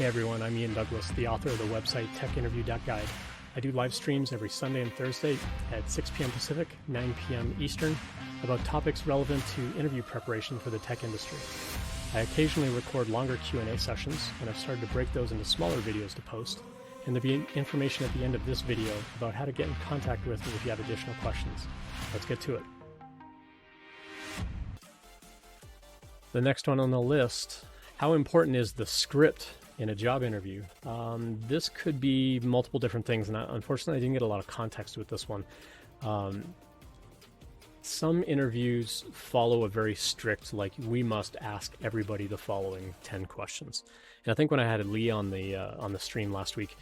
Hey everyone, I'm Ian Douglas, the author of the website techinterview.guide. I do live streams every Sunday and Thursday at 6 p.m. Pacific, 9 p.m. Eastern about topics relevant to interview preparation for the tech industry. I occasionally record longer Q&A sessions, and I've started to break those into smaller videos to post. And there'll be information at the end of this video about how to get in contact with me if you have additional questions. Let's get to it. The next one on the list, how important is the script in a job interview? This could be multiple different things, and unfortunately I didn't get a lot of context with this one. Some interviews follow a very strict, like, we must ask everybody the following 10 questions. And I think when I had Lee on the stream last week,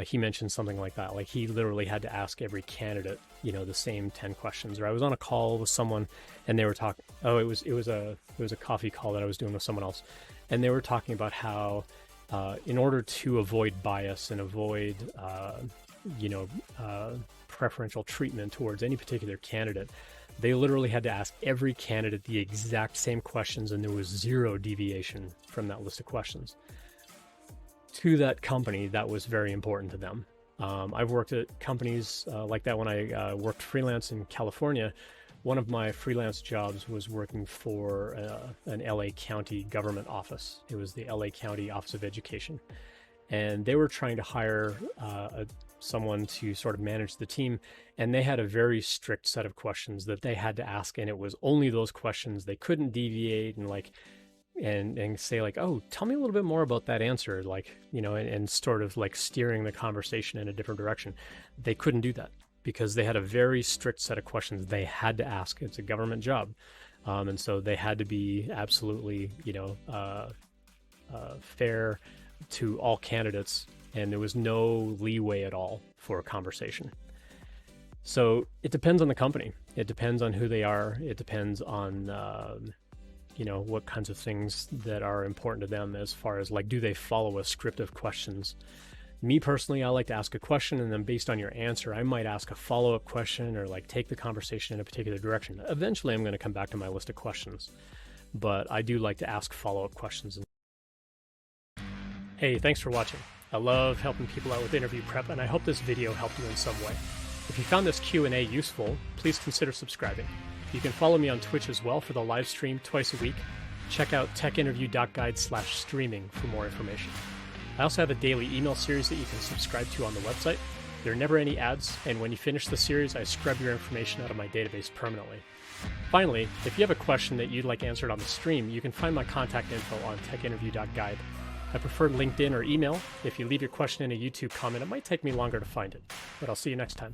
he mentioned something like that. Like, he literally had to ask every candidate, the same 10 questions. Or I was on a call with someone, and they were talking. Oh, it was a coffee call that I was doing with someone else, and they were talking about how, in order to avoid bias and avoid, preferential treatment towards any particular candidate, they literally had to ask every candidate the exact same questions, and there was zero deviation from that list of questions. To that company, that was very important to them. I've worked at companies like that when I worked freelance in California. One of my freelance jobs was working for an LA County government office. It was the LA County Office of Education. And they were trying to hire someone to sort of manage the team, and they had a very strict set of questions that they had to ask, and it was only those questions. They couldn't deviate and say like, oh, tell me a little bit more about that answer, and sort of like steering the conversation in a different direction. They couldn't do that because they had a very strict set of questions they had to ask. It's a government job, and so they had to be absolutely fair to all candidates, and there was no leeway at all for a conversation. So it depends on the company. It depends on who they are. It depends on, what kinds of things that are important to them as far as, like, do they follow a script of questions? Me personally, I like to ask a question, and then based on your answer, I might ask a follow-up question or like take the conversation in a particular direction. Eventually, I'm going to come back to my list of questions, but I do like to ask follow-up questions. Hey, thanks for watching. I love helping people out with interview prep, and I hope this video helped you in some way. If you found this Q&A useful, please consider subscribing. You can follow me on Twitch as well for the live stream twice a week. Check out techinterview.guide/streaming for more information. I also have a daily email series that you can subscribe to on the website. There are never any ads, and when you finish the series, I scrub your information out of my database permanently. Finally, if you have a question that you'd like answered on the stream, you can find my contact info on techinterview.guide. I prefer LinkedIn or email. If you leave your question in a YouTube comment, it might take me longer to find it, but I'll see you next time.